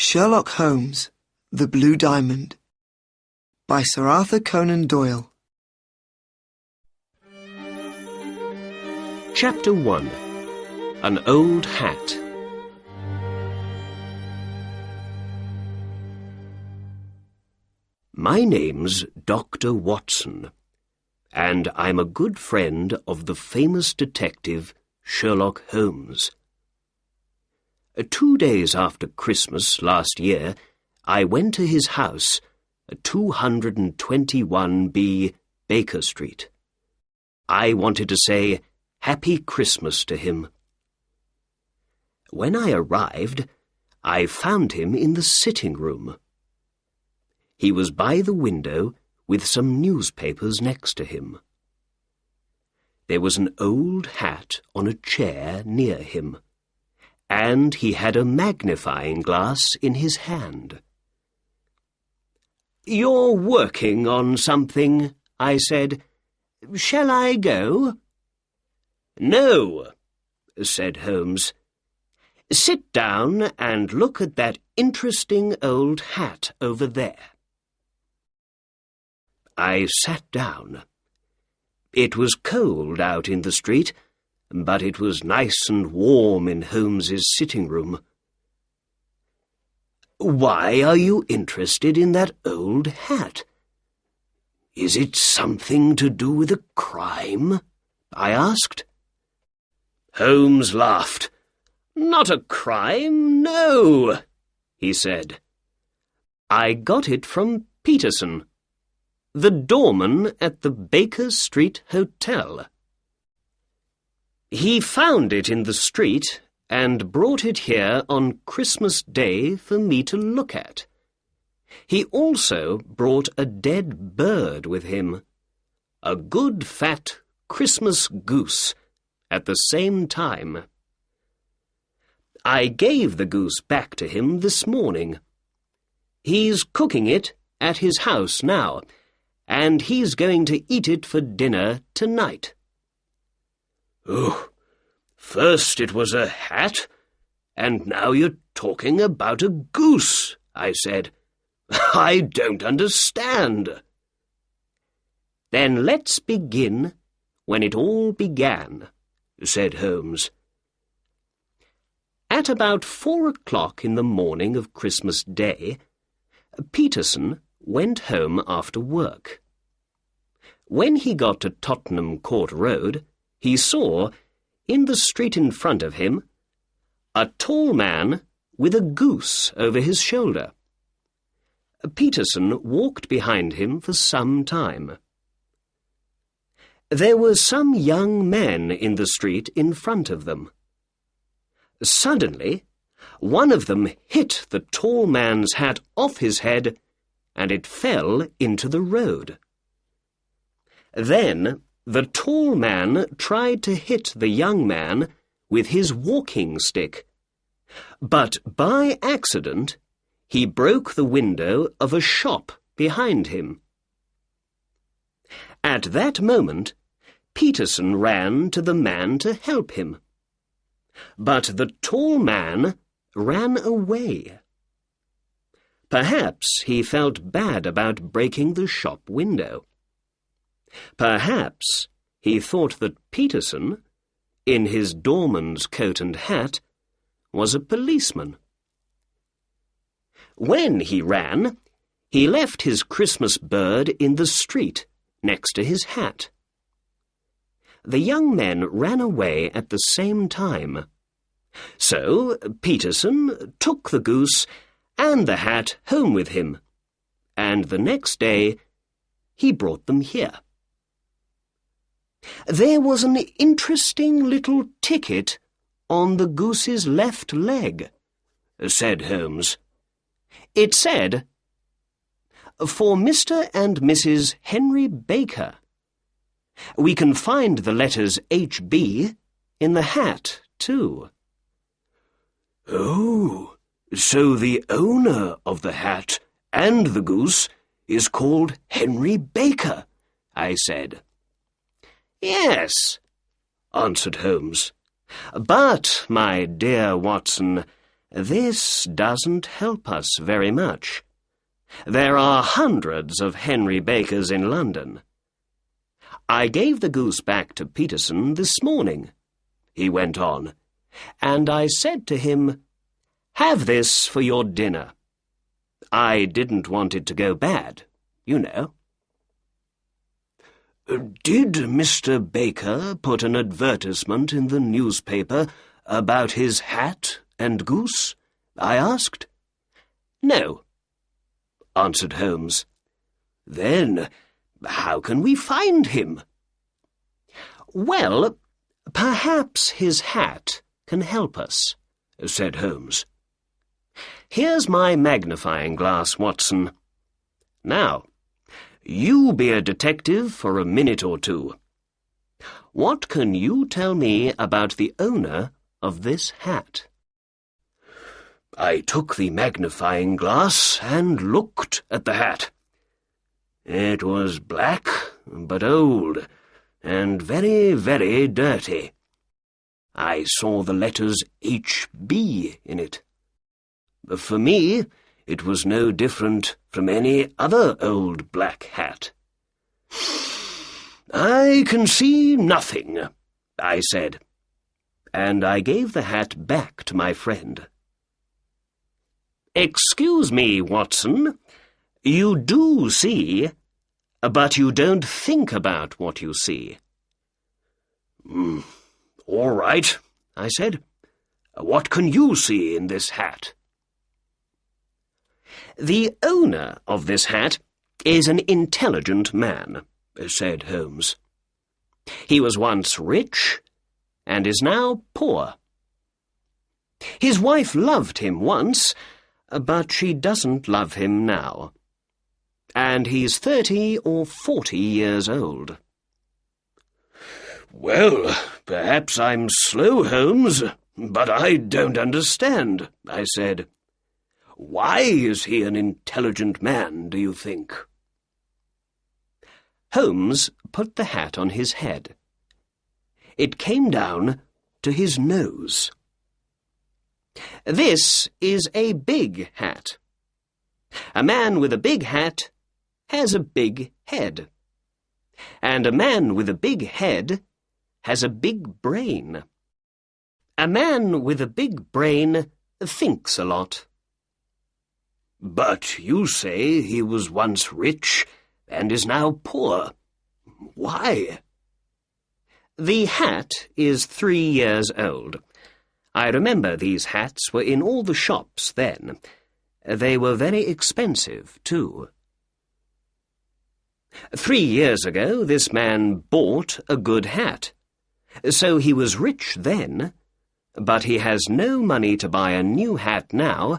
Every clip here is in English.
Sherlock Holmes, The Blue Diamond by Sir Arthur Conan Doyle. Chapter 1. An Old Hat. My name's Dr. Watson, and I'm a good friend of the famous detective Sherlock Holmes. 2 days after Christmas last year, I went to his house at 221B Baker Street. I wanted to say Happy Christmas to him. When I arrived, I found him in the sitting room. He was by the window with some newspapers next to him. There was an old hat on a chair near him, and he had a magnifying glass in his hand. "You're working on something," I said. "Shall I go?" "No," said Holmes. "Sit down and look at that interesting old hat over there." I sat down. It was cold out in the street, but it was nice and warm in Holmes's sitting room. "Why are you interested in that old hat? Is it something to do with a crime?" I asked. Holmes laughed. "Not a crime, no," he said. "I got it from Peterson, the doorman at the Baker Street Hotel. He found it in the street and brought it here on Christmas Day for me to look at. He also brought a dead bird with him, a good fat Christmas goose, at the same time. I gave the goose back to him this morning. He's cooking it at his house now, and he's going to eat it for dinner tonight." "Oh, first it was a hat, and now you're talking about a goose," I said. "I don't understand." "Then let's begin when it all began," said Holmes. At about 4 o'clock in the morning of Christmas Day, Peterson went home after work. When he got to Tottenham Court Road, he saw, in the street in front of him, a tall man with a goose over his shoulder. Peterson walked behind him for some time. There were some young men in the street in front of them. Suddenly, one of them hit the tall man's hat off his head, and it fell into the road. Then the tall man tried to hit the young man with his walking stick, but by accident he broke the window of a shop behind him. At that moment, Peterson ran to the man to help him, but the tall man ran away. Perhaps he felt bad about breaking the shop window. Perhaps he thought that Peterson, in his doorman's coat and hat, was a policeman. When he ran, he left his Christmas bird in the street next to his hat. The young men ran away at the same time. So Peterson took the goose and the hat home with him, and the next day he brought them here. There was an interesting little ticket on the goose's left leg, said Holmes. It said, "For Mr. and Mrs. Henry Baker." We can find the letters H.B. in the hat, too. "Oh, so the owner of the hat and the goose is called Henry Baker," I said. "Yes," answered Holmes. "But, my dear Watson, This doesn't help us very much. There are hundreds of Henry Bakers in London. I gave the goose back to Peterson this morning," he went on, "and I said to him, 'Have this for your dinner.' I didn't want it to go bad, you know." "Did Mr. Baker put an advertisement in the newspaper about his hat and goose?" I asked. "No," answered Holmes. "Then how can we find him?" "Well, perhaps his hat can help us," said Holmes. "Here's my magnifying glass, Watson. Now, you be a detective for a minute or two. What can you tell me about the owner of this hat?" I took the magnifying glass and looked at the hat. It was black, but old, and very, very dirty. I saw the letters H.B. in it. For me, it was no different from any other old black hat. "I can see nothing," I said, and I gave the hat back to my friend. "Excuse me, Watson, you do see, but you don't think about what you see." "All right," I said. "What can you see in this hat?" "The owner of this hat is an intelligent man," said Holmes. "He was once rich and is now poor. His wife loved him once, but she doesn't love him now. And he's 30 or 40 years old." "Well, perhaps I'm slow, Holmes, but I don't understand," I said. "Why is he an intelligent man, do you think?" Holmes put the hat on his head. It came down to his nose. "This is a big hat. A man with a big hat has a big head. And a man with a big head has a big brain. A man with a big brain thinks a lot." "But you say he was once rich and is now poor. Why?" "The hat is 3 years old. I remember these hats were in all the shops then. They were very expensive, too. 3 years ago, this man bought a good hat. So he was rich then, but he has no money to buy a new hat now,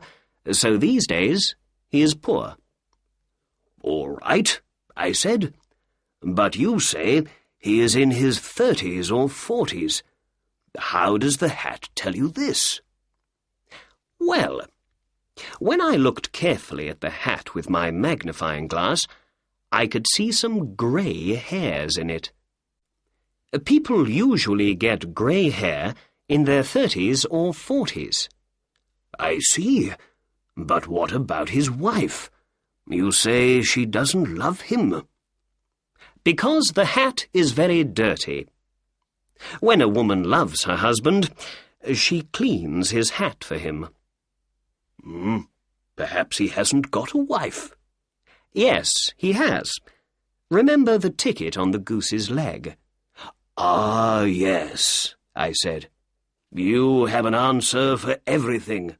so these days he is poor." "All right," I said, "but you say he is in his 30s or 40s. How does the hat tell you this?" "Well, when I looked carefully at the hat with my magnifying glass, I could see some grey hairs in it. People usually get grey hair in their 30s or 40s. "I see. But what about his wife? You say she doesn't love him." "Because the hat is very dirty. When a woman loves her husband, she cleans his hat for him." Perhaps he hasn't got a wife." "Yes, he has. Remember the ticket on the goose's leg?" "Ah, yes," I said. "You have an answer for everything."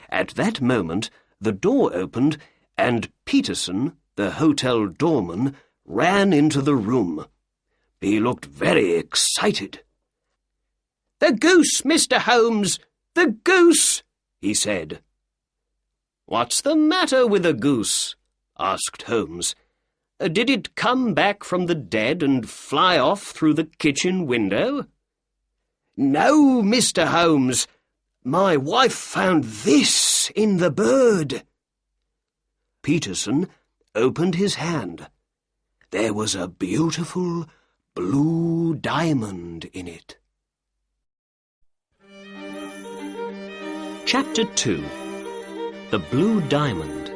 At that moment, the door opened, and Peterson, the hotel doorman, ran into the room. He looked very excited. "The goose, Mr. Holmes! The goose!" he said. "What's the matter with the goose?" asked Holmes. "Did it come back from the dead and fly off through the kitchen window?" "No, Mr. Holmes. My wife found this in the bird." Peterson opened his hand. There was a beautiful blue diamond in it. Chapter 2. The Blue Diamond.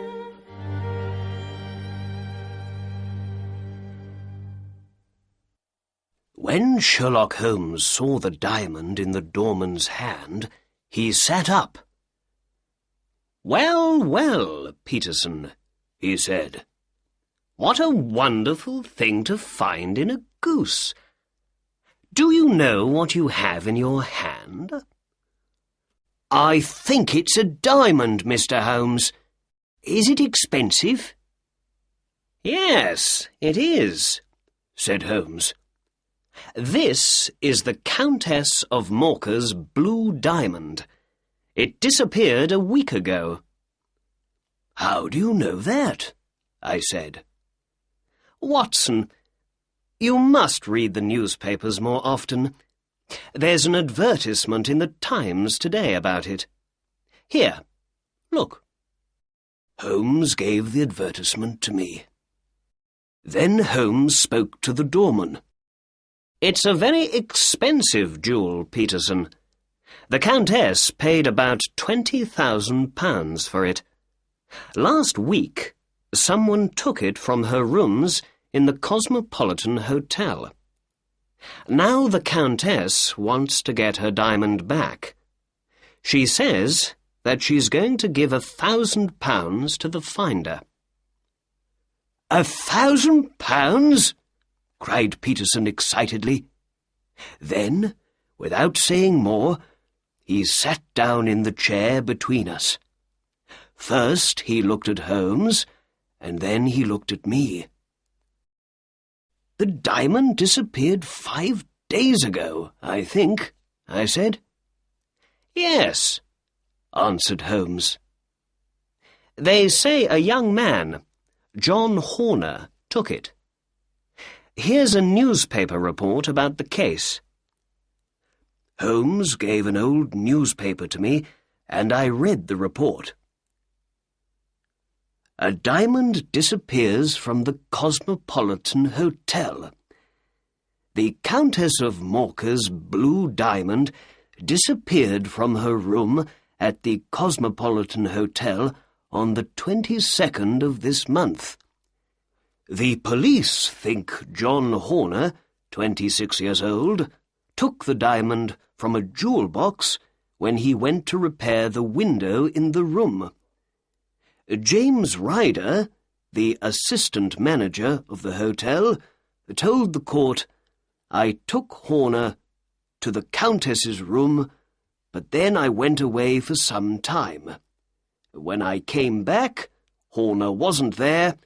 When Sherlock Holmes saw the diamond in the doorman's hand, he sat up. "Well, well, Peterson," he said. "What a wonderful thing to find in a goose. Do you know what you have in your hand?" "I think it's a diamond, Mr. Holmes. Is it expensive?" "Yes, it is," said Holmes. "This is the Countess of Morcar's blue diamond. It disappeared a week ago." "How do you know that?" I said. "Watson, you must read the newspapers more often. There's an advertisement in the Times today about it. Here, look." Holmes gave the advertisement to me. Then Holmes spoke to the doorman. "It's a very expensive jewel, Peterson. The Countess paid about £20,000 for it. Last week, someone took it from her rooms in the Cosmopolitan Hotel. Now the Countess wants to get her diamond back. She says that she's going to give £1,000 to the finder." "£1,000?" cried Peterson excitedly. Then, without saying more, he sat down in the chair between us. First he looked at Holmes, and then he looked at me. "The diamond disappeared 5 days ago, I think," I said. "Yes," answered Holmes. "They say a young man, John Horner, took it. Here's a newspaper report about the case." Holmes gave an old newspaper to me, and I read the report. "A diamond disappears from the Cosmopolitan Hotel. The Countess of Morcar's blue diamond disappeared from her room at the Cosmopolitan Hotel on the 22nd of this month. The police think John Horner, 26 years old, took the diamond from a jewel box when he went to repair the window in the room. James Ryder, the assistant manager of the hotel, told the court, 'I took Horner to the Countess's room, but then I went away for some time. When I came back, Horner wasn't there,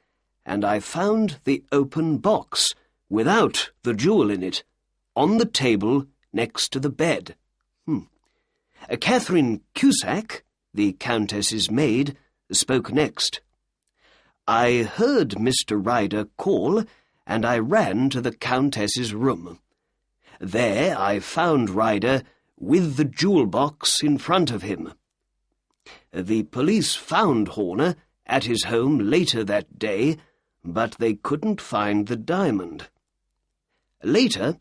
and I found the open box, without the jewel in it, on the table next to the bed.' Catherine Cusack, the Countess's maid, spoke next. 'I heard Mr. Ryder call, and I ran to the Countess's room. There I found Ryder with the jewel box in front of him. The police found Horner at his home later that day, but they couldn't find the diamond. Later,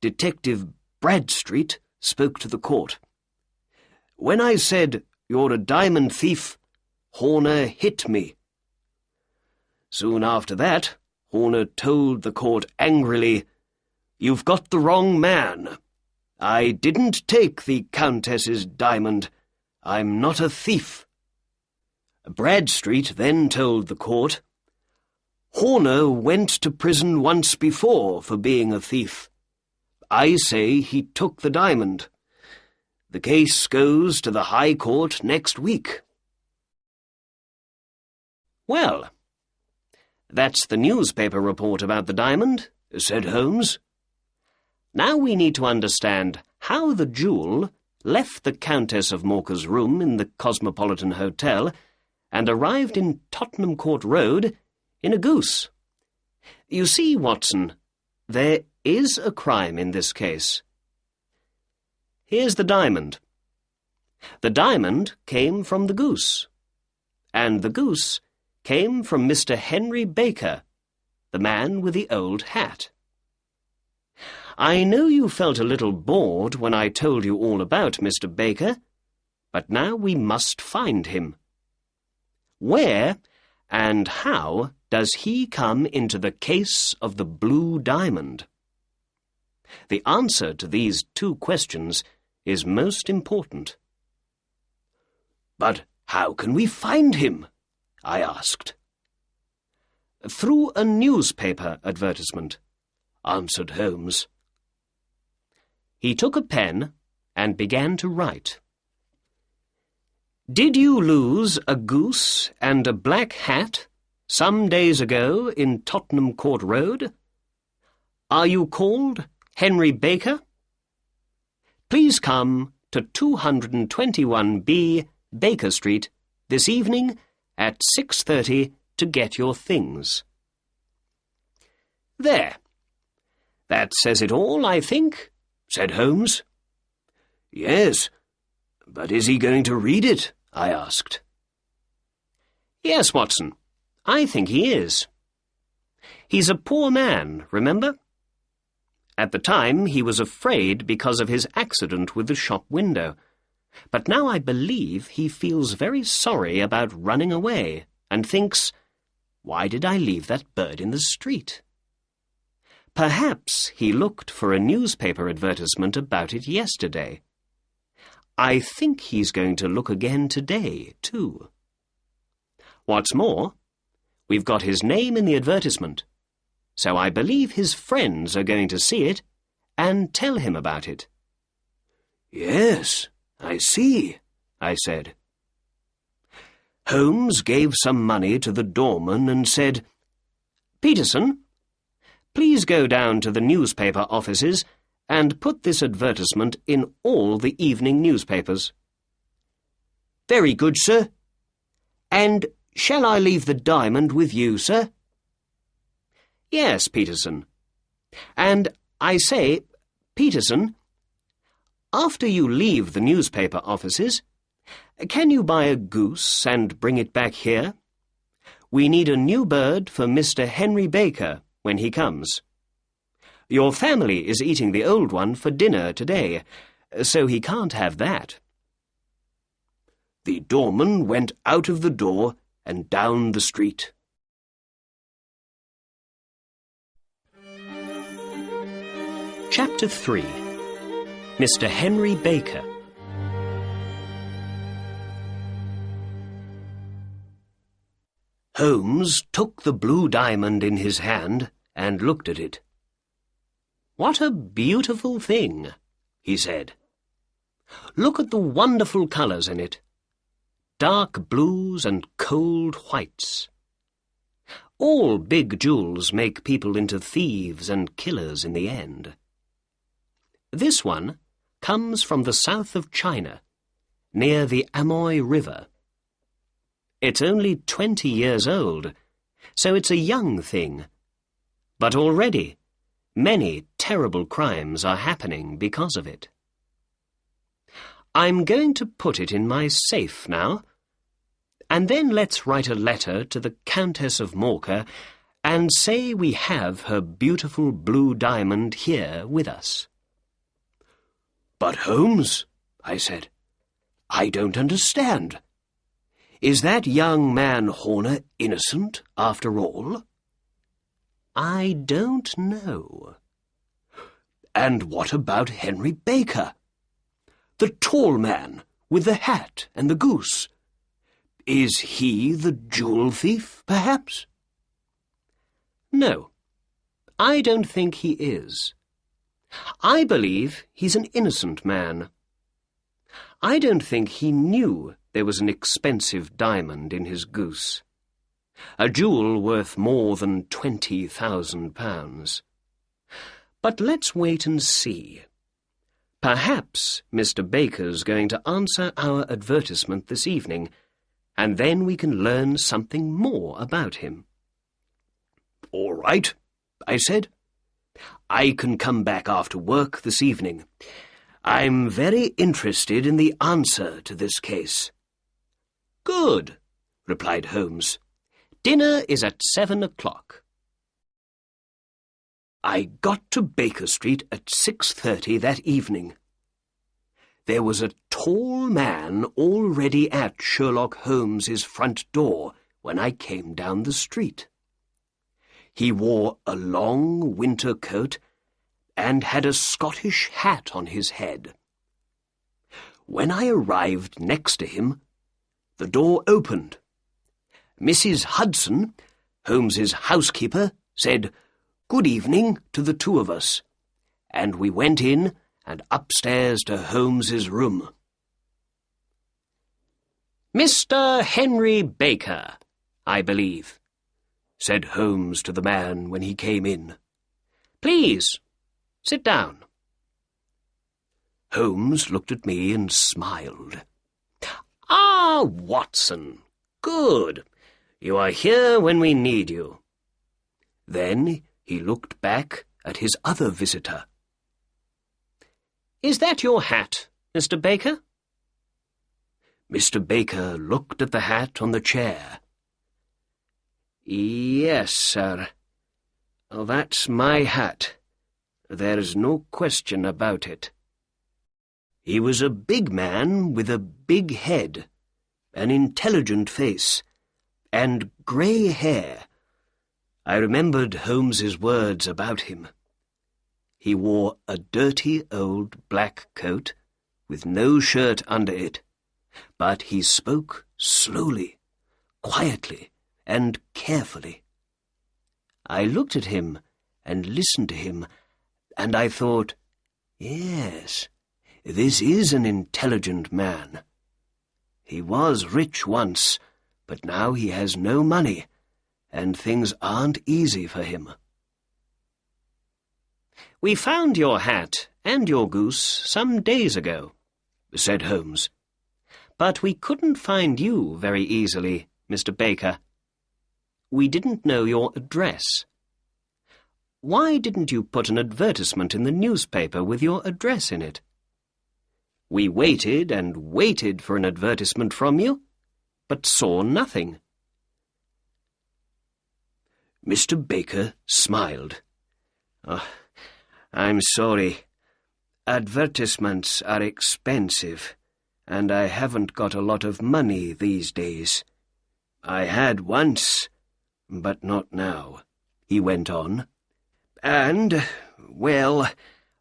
Detective Bradstreet spoke to the court. When I said, 'You're a diamond thief,' Horner hit me. Soon after that, Horner told the court angrily, 'You've got the wrong man. I didn't take the Countess's diamond. I'm not a thief.' Bradstreet then told the court, 'Horner went to prison once before for being a thief. I say he took the diamond. The case goes to the High Court next week.'" "Well, that's the newspaper report about the diamond," said Holmes. "Now we need to understand how the jewel left the Countess of Morcar's room in the Cosmopolitan Hotel and arrived in Tottenham Court Road in a goose. You see, Watson, there is a crime in this case. Here's the diamond. The diamond came from the goose, and the goose came from Mr. Henry Baker, the man with the old hat. I know you felt a little bored when I told you all about Mr. Baker, but now we must find him. Where and how does he come into the case of the blue diamond? The answer to these two questions is most important. "But how can we find him?" I asked. "Through a newspaper advertisement," answered Holmes. He took a pen and began to write. "Did you lose a goose and a black hat some days ago in Tottenham Court Road? Are you called Henry Baker? Please come to 221B Baker Street this evening at 6:30 to get your things." "There. That says it all, I think," said Holmes. "Yes, but is he going to read it?" I asked. "Yes, Watson, I think he is. He's a poor man, remember? At the time he was afraid because of his accident with the shop window, but now I believe he feels very sorry about running away and thinks, 'Why did I leave that bird in the street?' Perhaps he looked for a newspaper advertisement about it yesterday. I think he's going to look again today, too. What's more, we've got his name in the advertisement, so I believe his friends are going to see it and tell him about it." "Yes, I see," I said. Holmes gave some money to the doorman and said, "Peterson, please go down to the newspaper offices and put this advertisement in all the evening newspapers." "Very good, sir. And shall I leave the diamond with you, sir?" "Yes, Peterson. And I say, Peterson, after you leave the newspaper offices, can you buy a goose and bring it back here? We need a new bird for Mr. Henry Baker when he comes. Your family is eating the old one for dinner today, so he can't have that." The doorman went out of the door and down the street. Chapter 3. Mr. Henry Baker. Holmes took the blue diamond in his hand and looked at it. "What a beautiful thing," he said. "Look at the wonderful colours in it. Dark blues and cold whites. All big jewels make people into thieves and killers in the end. This one comes from the south of China, near the Amoy River. It's only 20 years old, so it's a young thing. But already many terrible crimes are happening because of it. I'm going to put it in my safe now, and then let's write a letter to the Countess of Morcar and say we have her beautiful blue diamond here with us." "But Holmes," I said, "I don't understand. Is that young man Horner innocent after all?" "I don't know." "And what about Henry Baker? The tall man with the hat and the goose. Is he the jewel thief, perhaps?" "No, I don't think he is. I believe he's an innocent man. I don't think he knew there was an expensive diamond in his goose. A jewel worth more than £20,000. But let's wait and see. Perhaps Mr. Baker's going to answer our advertisement this evening, and then we can learn something more about him." "All right," I said. "I can come back after work this evening. I'm very interested in the answer to this case." "Good," replied Holmes. "Dinner is at 7 o'clock. I got to Baker Street at 6:30 that evening. there was a tall man already at Sherlock Holmes's front door when I came down the street. He wore a long winter coat and had a Scottish hat on his head. When I arrived next to him, the door opened. Mrs. Hudson, Holmes's housekeeper, said, "Good evening" to the two of us, and we went in and upstairs to Holmes's room. "Mr. Henry Baker, I believe," said Holmes to the man when he came in. "Please, sit down." Holmes looked at me and smiled. "Ah, Watson, good. You are here when we need you." Then he looked back at his other visitor. "Is that your hat, Mr. Baker?" Mr. Baker looked at the hat on the chair. "Yes, sir. That's my hat. There's no question about it." He was a big man with a big head, an intelligent face, and grey hair. I remembered Holmes's words about him. He wore a dirty old black coat, with no shirt under it, but he spoke slowly, quietly, and carefully. I looked at him and listened to him, and I thought, yes, this is an intelligent man. He was rich once, but now he has no money, and things aren't easy for him. "We found your hat and your goose some days ago," said Holmes. "But we couldn't find you very easily, Mr. Baker. We didn't know your address. Why didn't you put an advertisement in the newspaper with your address in it? We waited and waited for an advertisement from you, but saw nothing." Mr. Baker smiled. "Oh, I'm sorry. Advertisements are expensive, and I haven't got a lot of money these days. I had once, but not now," he went on. "And, well,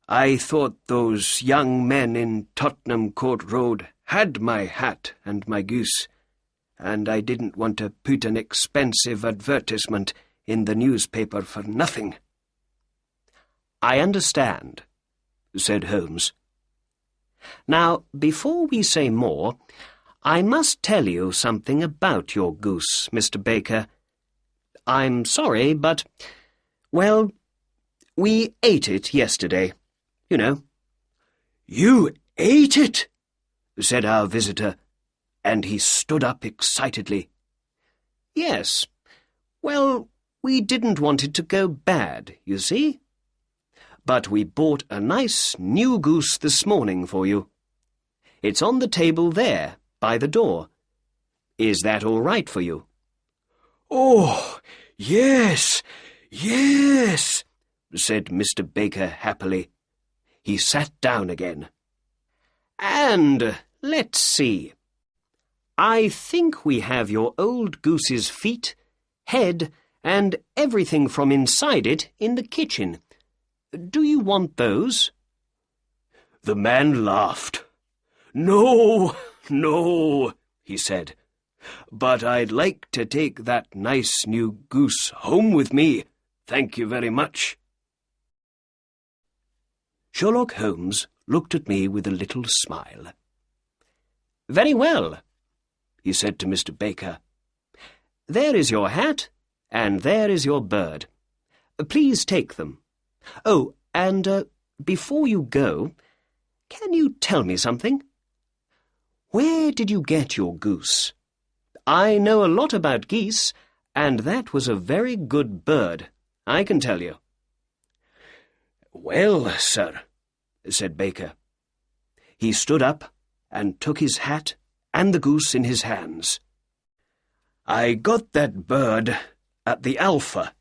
I thought those young men in Tottenham Court Road had my hat and my goose, and I didn't want to put an expensive advertisement in the newspaper for nothing." "I understand," said Holmes. "Now, before we say more, I must tell you something about your goose, Mr. Baker. I'm sorry, but, well, we ate it yesterday, you know." "You ate it?" said our visitor, and he stood up excitedly. "Yes. Well, we didn't want it to go bad, you see. But we bought a nice new goose this morning for you. It's on the table there, by the door. Is that all right for you?" "Oh, yes, yes," said Mr. Baker happily. He sat down again. "And let's see. I think we have your old goose's feet, head, and everything from inside it in the kitchen. Do you want those?" The man laughed. "No, no," he said. "But I'd like to take that nice new goose home with me. Thank you very much." Sherlock Holmes looked at me with a little smile. "Very well," he said to Mr. Baker. "There is your hat, and there is your bird. Please take them. Oh, and before you go, can you tell me something? Where did you get your goose? I know a lot about geese, and that was a very good bird, I can tell you." "Well, sir," said Baker. He stood up and took his hat and the goose in his hands. "I got that bird at the Alpha,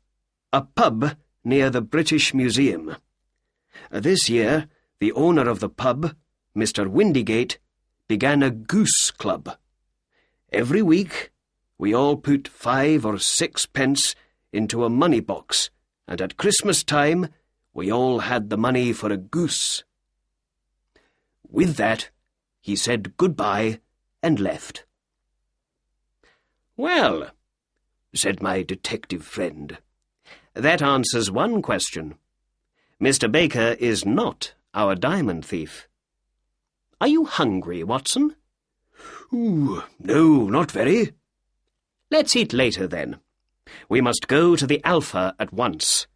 a pub near the British Museum. This year, the owner of the pub, Mr. Windigate, began a goose club. Every week we all put 5 or 6 pence into a money box, and at Christmas time we all had the money for a goose. With that, he said goodbye and left. "Well," said my detective friend, "that answers one question. Mr. Baker is not our diamond thief. Are you hungry, Watson?" "Ooh, no, not very." "Let's eat later, then. We must go to the Alpha at once.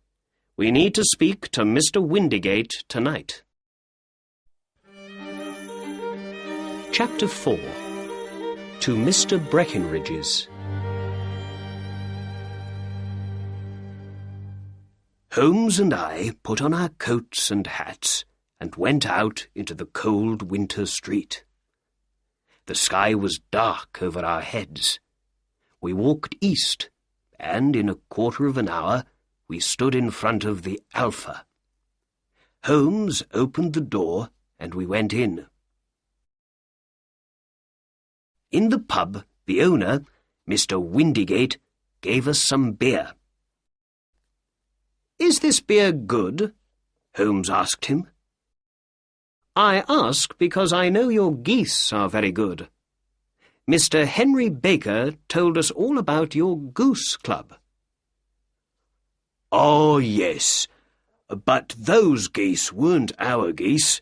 We need to speak to Mr. Windigate tonight." Chapter 4. To Mr. Breckenridge's. Holmes and I put on our coats and hats and went out into the cold winter street. The sky was dark over our heads. We walked east, and in a quarter of an hour we stood in front of the Alpha. Holmes opened the door, and we went in. In the pub, the owner, Mr. Windigate, gave us some beer. "Is this beer good?" Holmes asked him. "I ask because I know your geese are very good. Mr. Henry Baker told us all about your goose club." "Oh, yes, but those geese weren't our geese.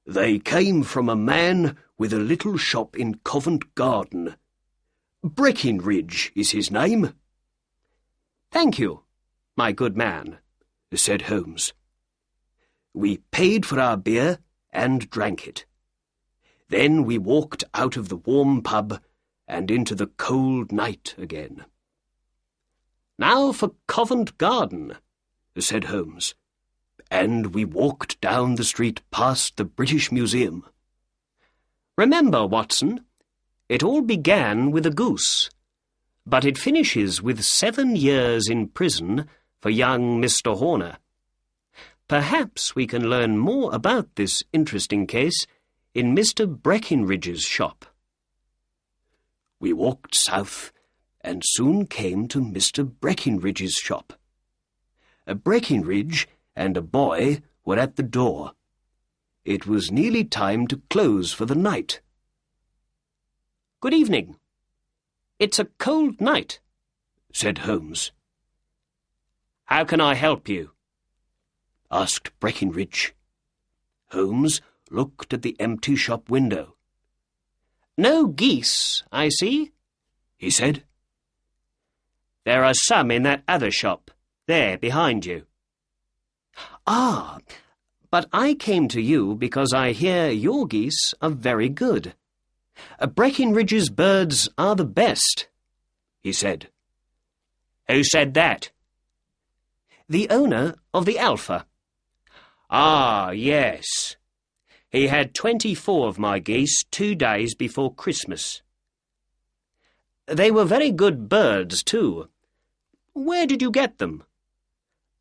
They came from a man with a little shop in Covent Garden. Breckenridge is his name." "Thank you, my good man," said Holmes. We paid for our beer and drank it. Then we walked out of the warm pub and into the cold night again. "Now for Covent Garden," said Holmes, and we walked down the street past the British Museum. "Remember, Watson, it all began with a goose, but it finishes with 7 years in prison for young Mr. Horner. Perhaps we can learn more about this interesting case in Mr. Breckenridge's shop." We walked south and soon came to Mr. Breckenridge's shop. A Breckenridge and a boy were at the door. It was nearly time to close for the night. "Good evening. It's a cold night," said Holmes. "How can I help you?" asked Breckenridge. Holmes looked at the empty shop window. "No geese, I see," he said. "There are some in that other shop, there behind you." "Ah, but I came to you because I hear your geese are very good. Breckenridge's birds are the best," he said. "Who said that?" "The owner of the Alpha." "Ah, yes. He had 24 of my geese 2 days before Christmas. They were very good birds, too. Where did you get them?"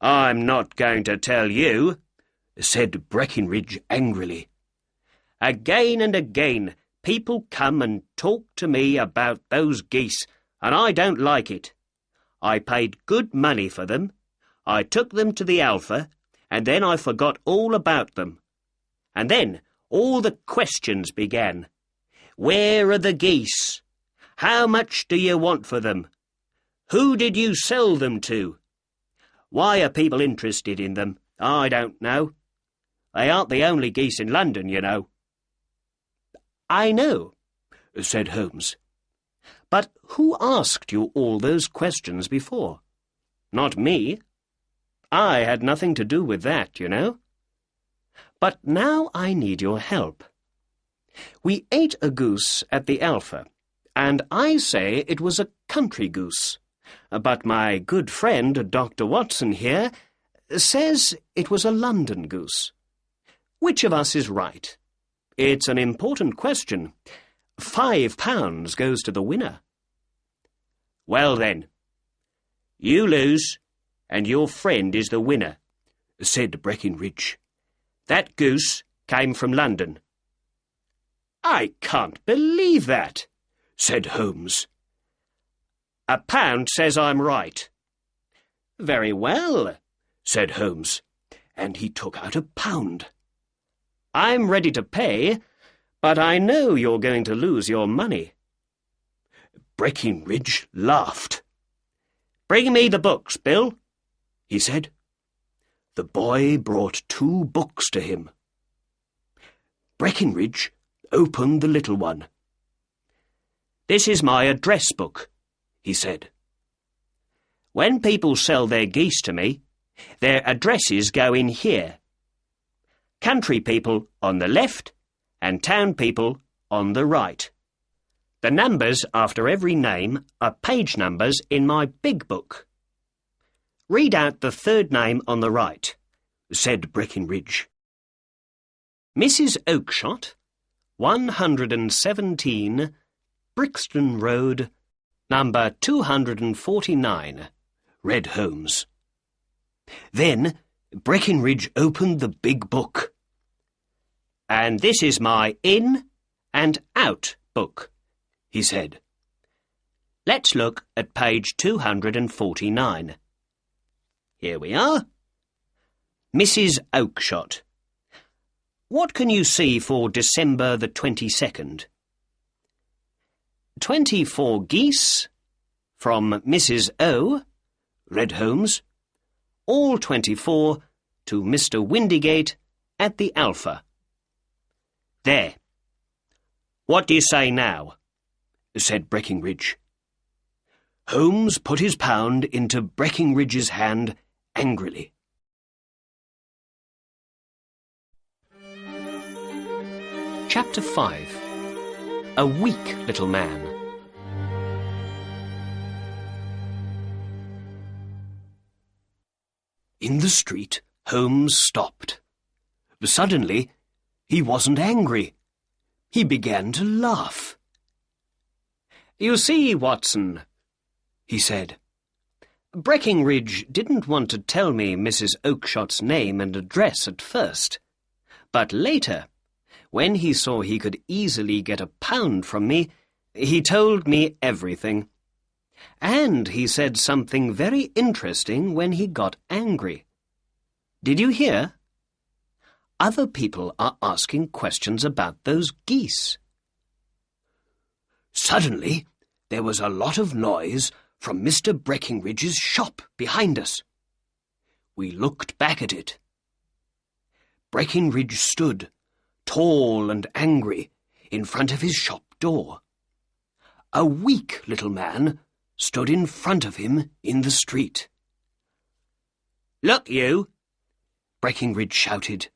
"I'm not going to tell you," said Breckenridge angrily. "Again and again people come and talk to me about those geese, and I don't like it. I paid good money for them. I took them to the Alpha, and then I forgot all about them. And then all the questions began. Where are the geese? How much do you want for them? Who did you sell them to? Why are people interested in them? I don't know. They aren't the only geese in London, you know." "I know," said Holmes. "But who asked you all those questions before? Not me. I had nothing to do with that, you know. But now I need your help. We ate a goose at the Alpha, and I say it was a country goose. But my good friend, Dr. Watson here, says it was a London goose. Which of us is right? It's an important question. £5 goes to the winner." "Well then, you lose, and your friend is the winner," said Breckenridge. "That goose came from London. "I can't believe that," said Holmes. "£1 says I'm right." "Very well," said Holmes, and he took out £1. "I'm ready to pay, but I know you're going to lose your money." Breckinridge laughed. "Bring me the books, Bill," he said. The boy brought 2 books to him. Breckinridge opened the little one. "This is my address book," he said. "When people sell their geese to me, their addresses go in here. Country people on the left and town people on the right. The numbers after every name are page numbers in my big book." "Read out the 3rd name on the right," said Breckinridge. "Mrs. Oakshott, 117, Brixton Road, number 249, read Holmes. Then Breckinridge opened the big book. "And this is my in and out book," he said. "Let's look at page 249. Here we are. Mrs. Oakshott. What can you see for December the 22nd? 24 geese from Mrs. O, read Holmes. All 24 to Mr. Windigate at the Alpha. There. What do you say now?" said Breckinridge. Holmes put his £1 into Breckinridge's hand angrily. Chapter 5. A Weak Little Man. In the street, Holmes stopped. Suddenly, he wasn't angry. He began to laugh. "You see, Watson," he said, "Breckinridge didn't want to tell me Mrs. Oakshott's name and address at first, but later, when he saw he could easily get £1 from me, he told me everything. And he said something very interesting when he got angry. Did you hear? Other people are asking questions about those geese." Suddenly, there was a lot of noise from Mr. Breckinridge's shop behind us. We looked back at it. Breckinridge stood, tall and angry, in front of his shop door. A weak little man stood in front of him in the street. "Look, you," Breckinridge shouted.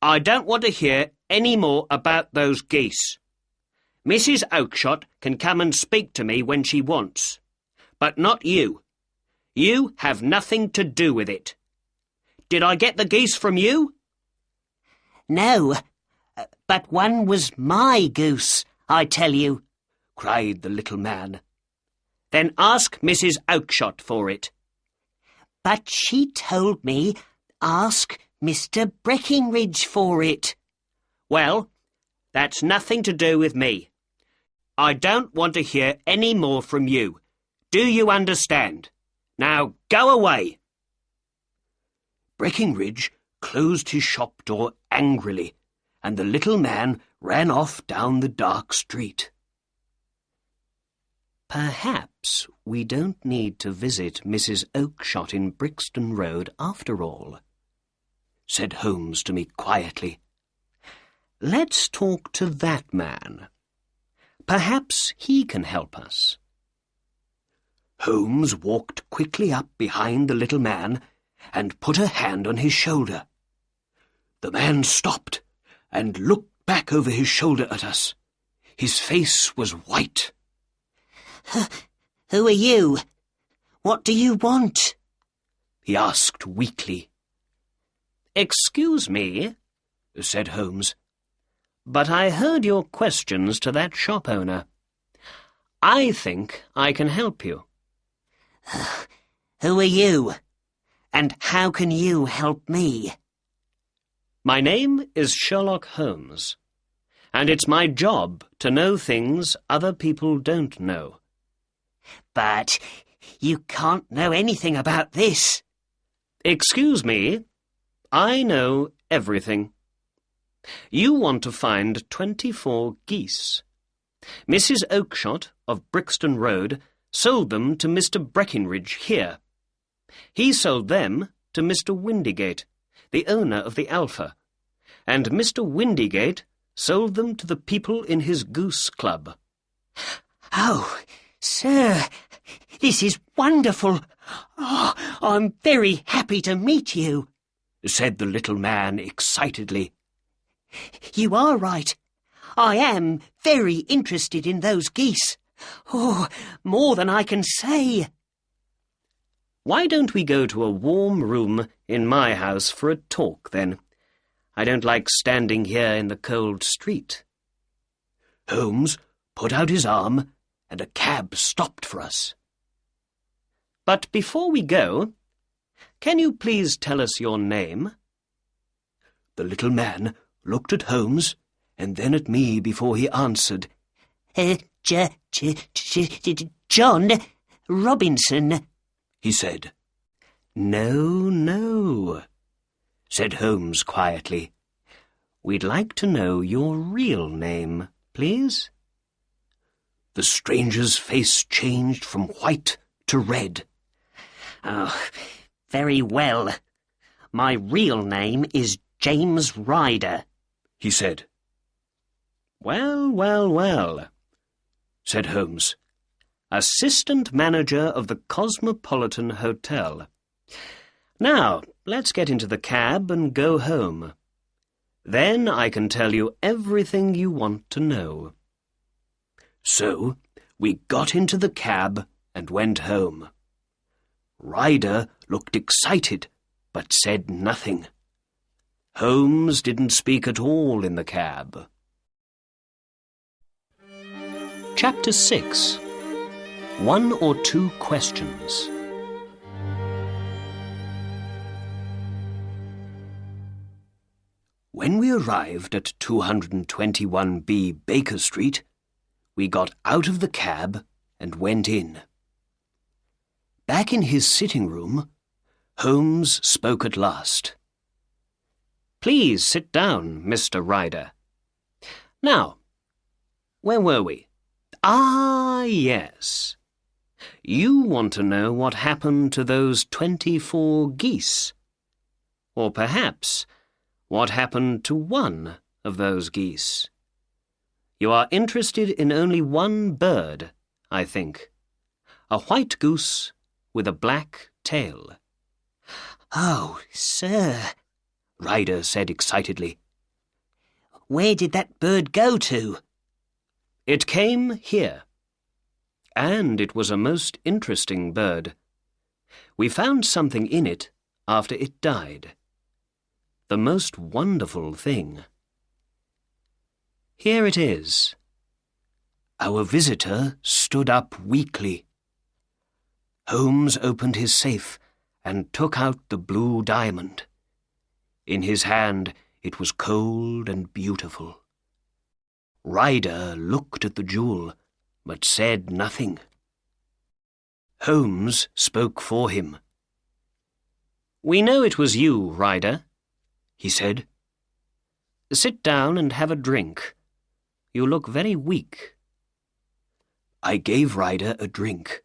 "I don't want to hear any more about those geese. Mrs. Oakshott can come and speak to me when she wants, but not you. You have nothing to do with it. Did I get the geese from you?" "No, but one was my goose, I tell you," cried the little man. "Then ask Mrs. Oakshott for it." "But she told me ask Mr. Breckinridge for it." "Well, that's nothing to do with me. I don't want to hear any more from you. Do you understand? Now go away." Breckinridge closed his shop door angrily, and the little man ran off down the dark street. "Perhaps we don't need to visit Mrs. Oakshott in Brixton Road after all," said Holmes to me quietly. "Let's talk to that man. Perhaps he can help us." Holmes walked quickly up behind the little man and put a hand on his shoulder. The man stopped and looked back over his shoulder at us. His face was white. "Who are you? What do you want?" he asked weakly. "Excuse me," said Holmes, "but I heard your questions to that shop owner. I think I can help you." "Who are you? And how can you help me?" "My name is Sherlock Holmes, And it's my job to know things other people don't know. But you can't know anything about this. Excuse me, I know everything. You want to find 24 geese. Mrs. Oakshott of Brixton Road sold them to Mr. Breckinridge here. He sold them to Mr. Windygate, the owner of the Alpha, and Mr. Windygate sold them to the people in his goose club. Oh, sir, this is wonderful. Oh, I'm very happy to meet you, said the little man excitedly. You are right. I am very interested in those geese. Oh, more than I can say. Why don't we go to a warm room in my house for a talk, then? I don't like standing here in the cold street. Holmes put out his arm, and a cab stopped for us. But before we go, can you please tell us your name? The little man looked at Holmes and then at me before he answered. John Robinson, he said. No, said Holmes quietly. We'd like to know your real name, please. The stranger's face changed from white to red. Oh, very well. My real name is James Ryder, he said. Well, said Holmes. Assistant manager of the Cosmopolitan Hotel. Now, let's get into the cab and go home. Then I can tell you everything you want to know. So, we got into the cab and went home. Ryder looked excited, but said nothing. Holmes didn't speak at all in the cab. Chapter 6. 1 or 2 questions. When we arrived at 221B Baker Street, we got out of the cab and went in. Back in his sitting room, Holmes spoke at last. Please sit down, Mr. Ryder. Now, where were we? Ah, yes. You want to know what happened to those 24 geese. Or perhaps what happened to one of those geese. You are interested in only one bird, I think. A white goose with a black tail. Oh, sir, Ryder said excitedly. Where did that bird go to? It came here. And it was a most interesting bird. We found something in it after it died. The most wonderful thing. Here it is. Our visitor stood up weakly. Holmes opened his safe and took out the blue diamond. In his hand it was cold and beautiful. Ryder looked at the jewel, but said nothing. Holmes spoke for him. We know it was you, Ryder, he said. Sit down and have a drink. You look very weak. I gave Ryder a drink.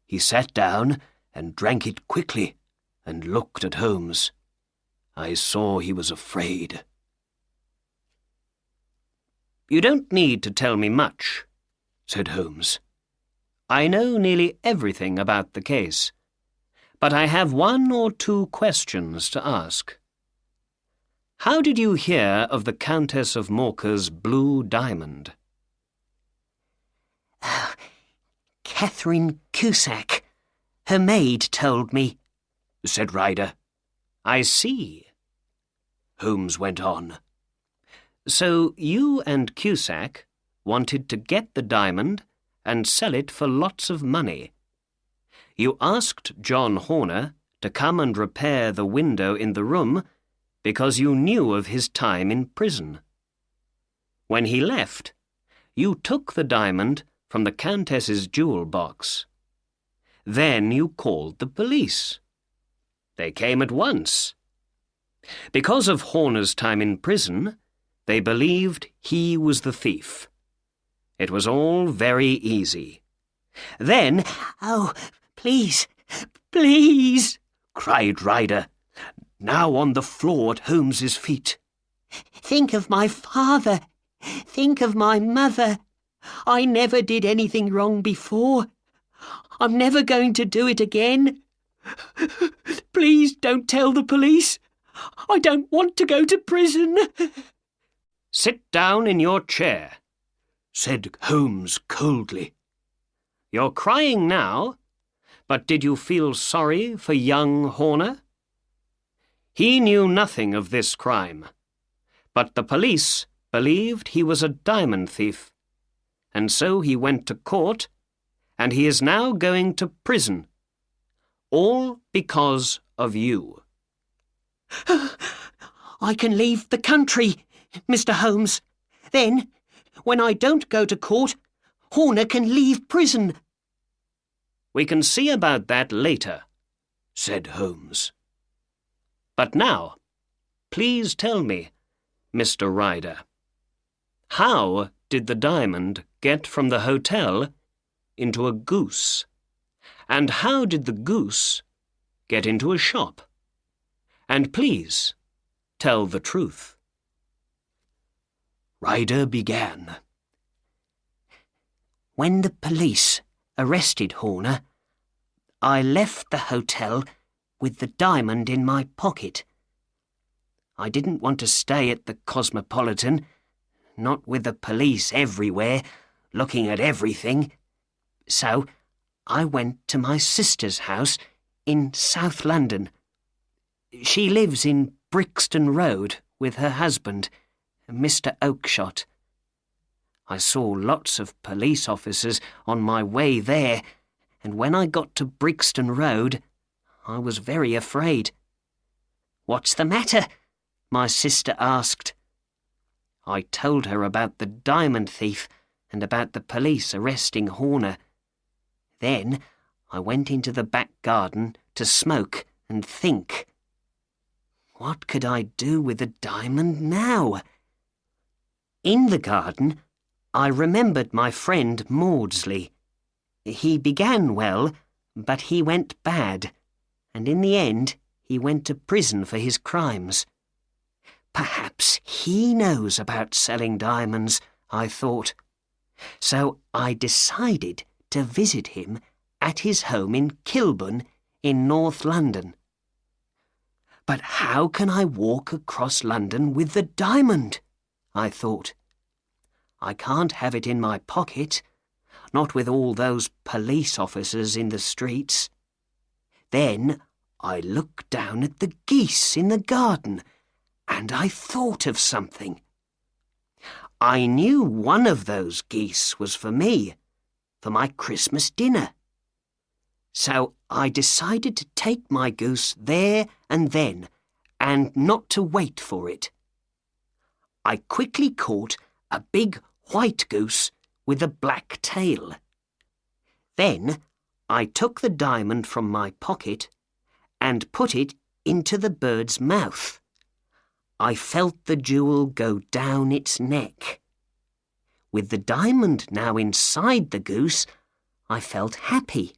He sat down and drank it quickly and looked at Holmes. I saw he was afraid. You don't need to tell me much, said Holmes. I know nearly everything about the case, but I have 1 or 2 questions to ask. How did you hear of the Countess of Morcar's blue diamond? Catherine Cusack. Her maid told me, said Ryder. I see. Holmes went on. So you and Cusack wanted to get the diamond and sell it for lots of money. You asked John Horner to come and repair the window in the room because you knew of his time in prison. When he left, you took the diamond from the Countess's jewel box. Then you called the police. They came at once. Because of Horner's time in prison, they believed he was the thief. It was all very easy. Then, "Oh, please, please," cried Ryder, now on the floor at Holmes's feet. "think of my father. Think of my mother. I never did anything wrong before. I'm never going to do it again. Please don't tell the police. I don't want to go to prison." "Sit down in your chair," said Holmes coldly. "You're crying now, but did you feel sorry for young Horner? He knew nothing of this crime, but the police believed he was a diamond thief, and so he went to court, and he is now going to prison, all because of you." "I can leave the country, Mr. Holmes. Then, when I don't go to court, Horner can leave prison." "We can see about that later," said Holmes. "But now, please tell me, Mr. Ryder, how did the diamond get from the hotel into a goose? And how did the goose get into a shop? And please tell the truth." Ryder began. "When the police arrested Horner, I left the hotel with the diamond in my pocket. I didn't want to stay at the Cosmopolitan, not with the police everywhere, looking at everything. So I went to my sister's house in South London. She lives in Brixton Road with her husband, Mr. Oakshott. I saw lots of police officers on my way there, and when I got to Brixton Road, I was very afraid. 'What's the matter?' my sister asked. I told her about the diamond thief and about the police arresting Horner. Then I went into the back garden to smoke and think. What could I do with the diamond now? In the garden, I remembered my friend Maudsley. He began well, but he went bad, and in the end he went to prison for his crimes. Perhaps he knows about selling diamonds, I thought. So I decided to visit him at his home in Kilburn in North London. But how can I walk across London with the diamond? I thought. I can't have it in my pocket, not with all those police officers in the streets. Then I looked down at the geese in the garden, and I thought of something. I knew one of those geese was for me, for my Christmas dinner. So I decided to take my goose there and then, and not to wait for it. I quickly caught a big white goose with a black tail. Then I took the diamond from my pocket and put it into the bird's mouth. I felt the jewel go down its neck. With the diamond now inside the goose, I felt happy.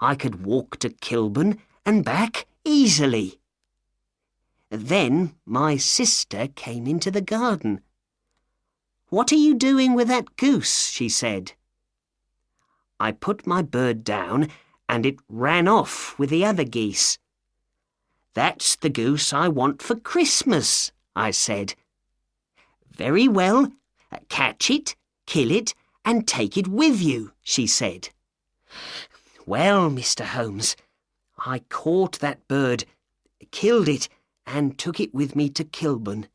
I could walk to Kilburn and back easily. Then my sister came into the garden. "What are you doing with that goose?" she said. I put my bird down and it ran off with the other geese. "That's the goose I want for Christmas," I said. "Very well, catch it, kill it, and take it with you," she said. Well, Mr. Holmes, I caught that bird, killed it, and took it with me to Kilburn.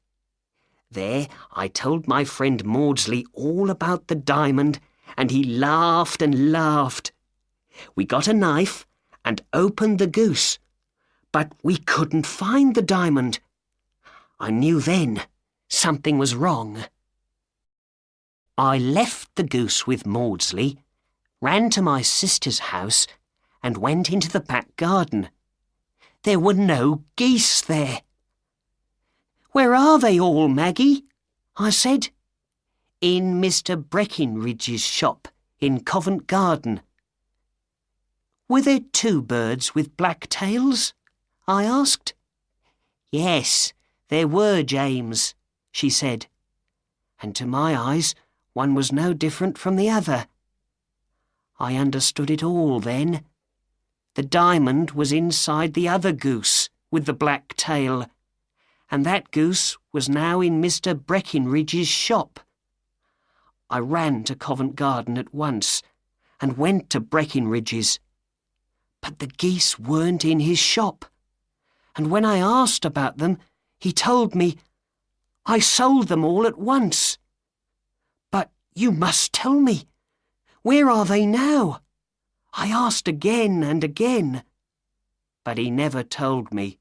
There I told my friend Maudsley all about the diamond, and he laughed and laughed. We got a knife and opened the goose, but we couldn't find the diamond. I knew then something was wrong. I left the goose with Maudsley, ran to my sister's house, and went into the back garden. There were no geese there. "Where are they all, Maggie?" I said. "In Mr. Breckinridge's shop in Covent Garden." "Were there 2 birds with black tails?" I asked. "Yes, there were, James," she said, and to my eyes one was no different from the other. I understood it all then. The diamond was inside the other goose with the black tail, and that goose was now in Mr. Breckinridge's shop. I ran to Covent Garden at once and went to Breckinridge's. But the geese weren't in his shop, and when I asked about them, he told me I sold them all at once. "But you must tell me. Where are they now?" I asked again and again. But he never told me.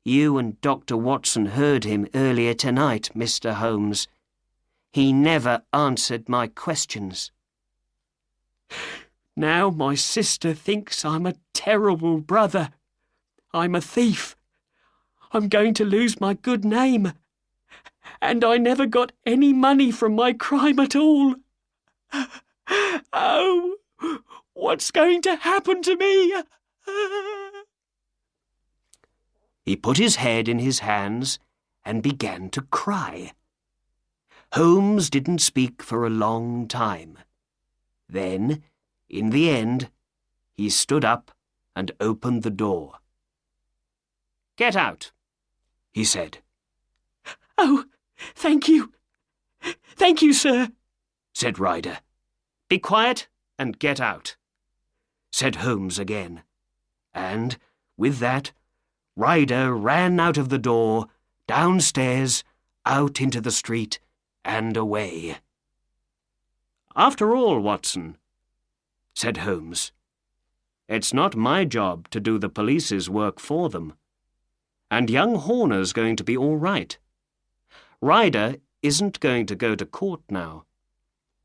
You and Dr. Watson heard him earlier tonight, Mr. Holmes. He never answered my questions. Now my sister thinks I'm a terrible brother. I'm a thief. I'm going to lose my good name. And I never got any money from my crime at all. Oh, what's going to happen to me? He put his head in his hands and began to cry. Holmes didn't speak for a long time. Then, in the end, he stood up and opened the door. "Get out," he said. "Oh, thank you. Thank you, sir," said Ryder. "Be quiet and get out," said Holmes again. And, with that, Ryder ran out of the door, downstairs, out into the street, and away. "After all, Watson," said Holmes, "it's not my job to do the police's work for them. And young Horner's going to be all right. Ryder isn't going to go to court now.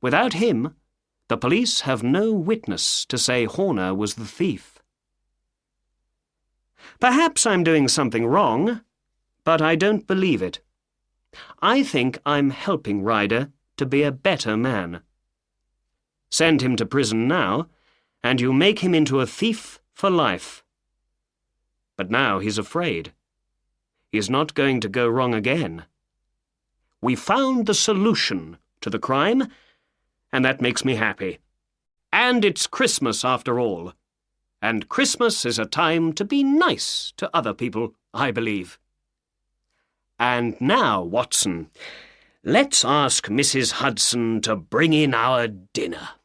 Without him, the police have no witness to say Horner was the thief. Perhaps I'm doing something wrong, but I don't believe it. I think I'm helping Ryder to be a better man. Send him to prison now, and you make him into a thief for life. But now he's afraid. He's not going to go wrong again. We found the solution to the crime, and that makes me happy. And it's Christmas after all. And Christmas is a time to be nice to other people, I believe. And now, Watson, let's ask Mrs. Hudson to bring in our dinner."